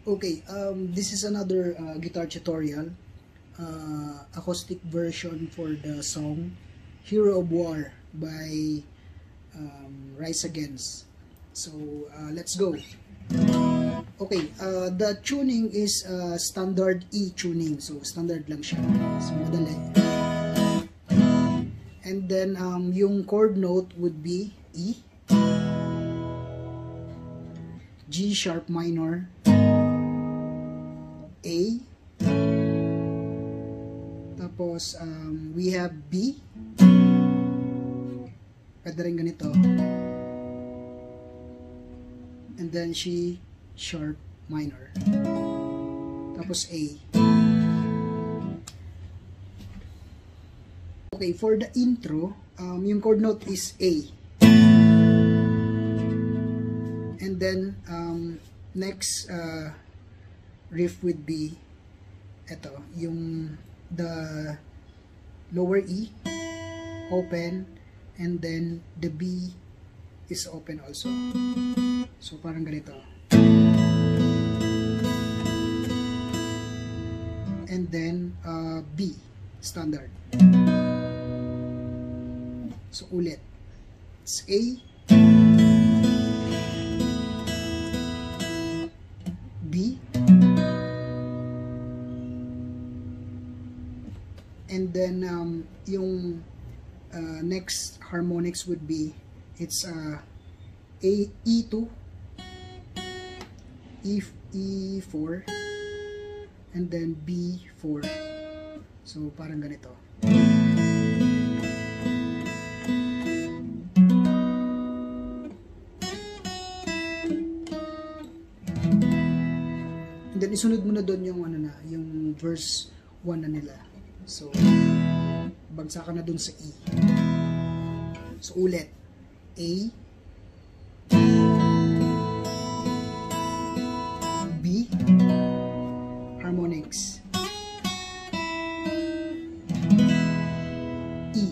Okay, this is another guitar tutorial, acoustic version for the song Hero of War by Rise Against. So let's go. Okay, the tuning is standard E tuning, so standard lang siya, so madali. And then yung chord note would be E, G sharp minor, A, tapos we have B, pwede rin ganito, and then C sharp minor, tapos A. Okay, for the intro, yung chord note is A, and then next riff would be ito, yung the lower E open, and then the B is open also, so parang ganito, and then B standard. So ulit, it's A, B, and then yung next harmonics would be, it's A, E2, E4, and then B4. So parang ganito. And then isunod mo na doon yung ano na, yung verse 1 na nila. So bagsakan na doon sa E. So ulit, A, B, harmonics, E,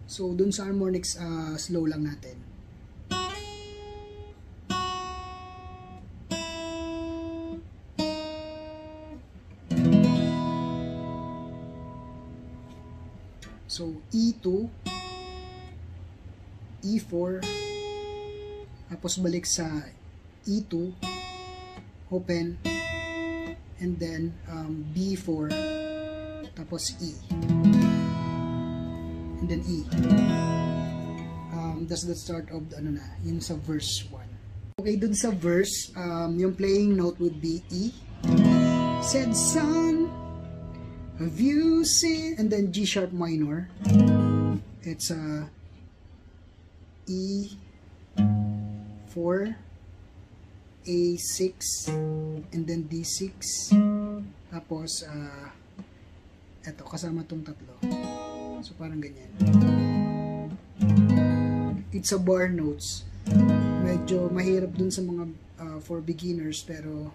so dun sa harmonics slow lang natin. So E2, E4, tapos balik sa E2, open, and then B4, tapos E, and then E. That's the start of the, ano na, yung sa verse 1. Okay, dun sa verse, yung playing note would be E, said son, have you seen, and then G sharp minor, it's E4, A6, and then D6, tapos eto, kasama tong tatlo, so parang ganyan. It's a bar notes, medyo mahirap dun sa mga for beginners, pero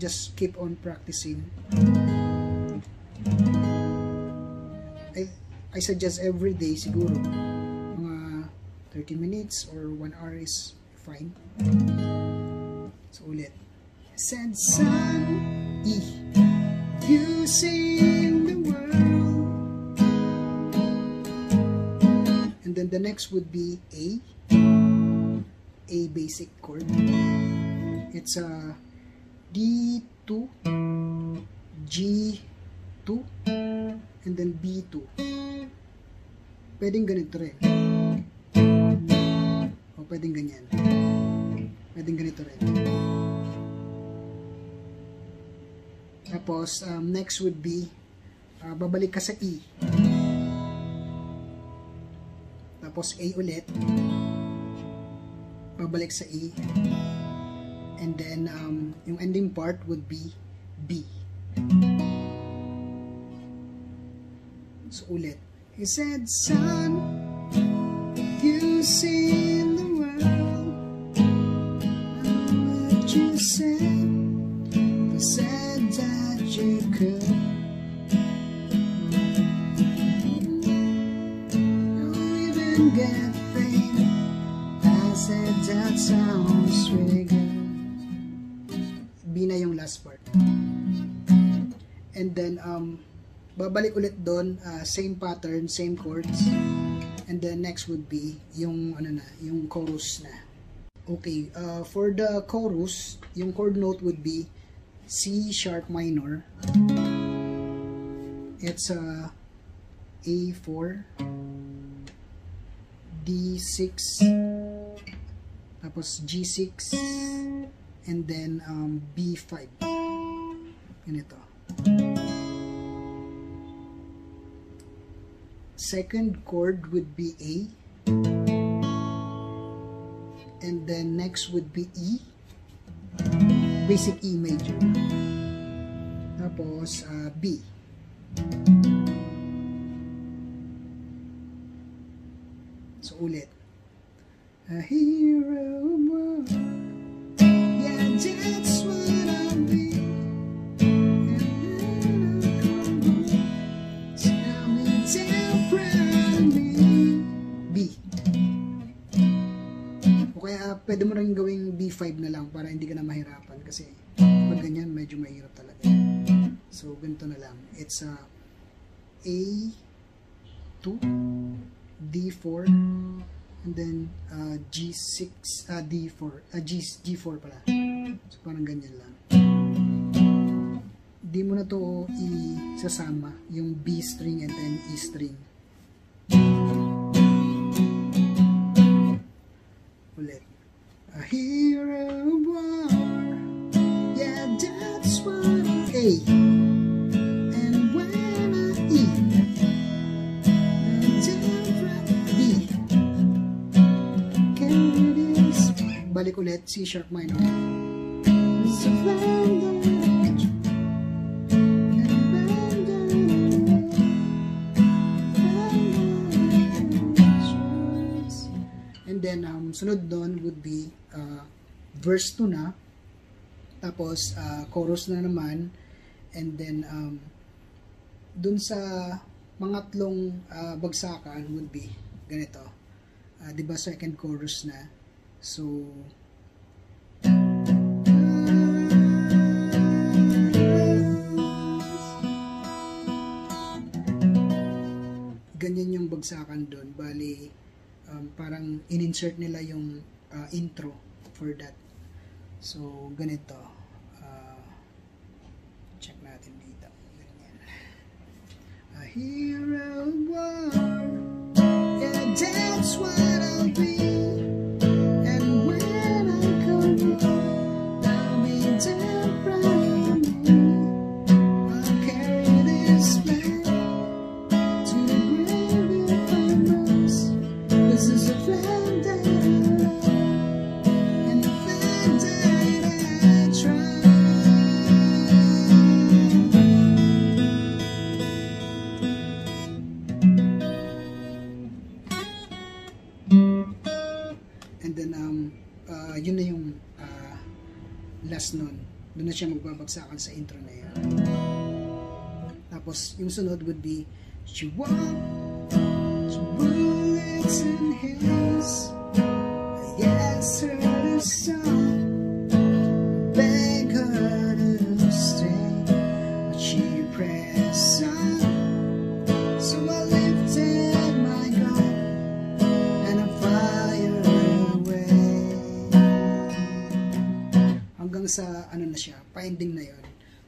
just keep on practicing. I suggest every day siguro mga 30 minutes or 1 hour is fine. So ulit, said son, E, you sing the world, and then the next would be A basic chord, it's D2, G2, and then B2. Pwedeng ganito rin, o pwedeng ganyan, pwedeng ganito rin. Tapos next would be babalik ka sa E, tapos A ulit, babalik sa E, and then yung ending part would be B. So ulit, he said son, you seen the world, what you said, you said that you could, don't even get it sounds really good. B na yung last part. And then, babalik ulit doon, same pattern, same chords. And then next would be yung yung chorus na. Okay, for the chorus, yung chord note would be C sharp minor. It's A4, D6, tapos G6, and then B5. Ganito. Second chord would be A, and then next would be E, basic E major, tapos B. So ulit, a hero boy, yeah, that's what I'll be. Pwede mo rin gawing B5 na lang para hindi ka na mahirapan kasi pag ganyan medyo mahirap talaga. So ganito na lang. It's A2, D4, and then G6, D4, G4 pala. So parang ganyan lang. Di mo na to isasama yung B string and then E string. Ulit. A hero war, yeah, that's what A, and when I E, B, carry this, balik ulit, C sharp minor. It's a and then sunod doon would be verse 2 na, tapos chorus na naman, and then dun sa pangatlong bagsakan would be ganito. Diba second chorus na, so ganyan yung bagsakan dun. Bali parang in-insert nila yung intro for that. So ganito, check natin dito. Ganyan. A hero war, yeah, that's what I'll be, and when I come home, I'll be down proud of me. I'll carry this flag to the grave if I must. This is a flag that I love, and a flag that I trust. And then yun na yung last nun. Doon na siya magbabagsakan sa intro na yan. Tapos yung sunod would be she walked bullets in his, I asked her to stop, beg her to stay, but she pressed on. So I lifted my gun and I fired away. Hanggang sa ano na siya, pa-ending na yon.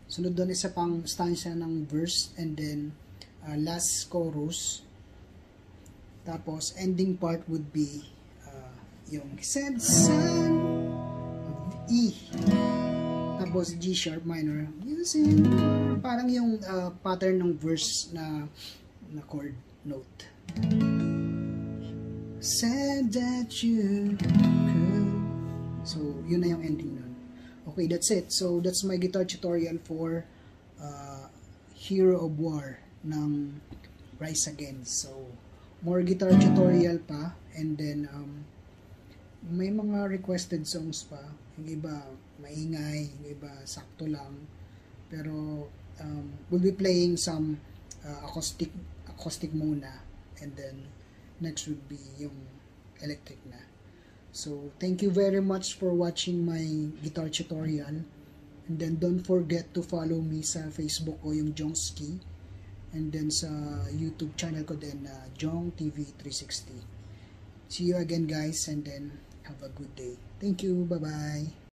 Sunod doon isa pang stanza ng verse, and then last chorus. Tapos ending part would be yung said son of E, tapos G sharp minor, using parang yung pattern ng verse na chord note. Said that you could. So yun na yung ending nun. Okay, that's it. So that's my guitar tutorial for Hero of War ng Rise Against. So more guitar tutorial pa, and then may mga requested songs pa. Yung iba maingay, yung iba sakto lang, pero we'll be playing some acoustic muna, and then next would be yung electric na. So, thank you very much for watching my guitar tutorial. And then, don't forget to follow me sa Facebook ko, yung Jongski. And then, sa YouTube channel ko din, Jong TV 360. See you again, guys. And then, have a good day. Thank you. Bye-bye.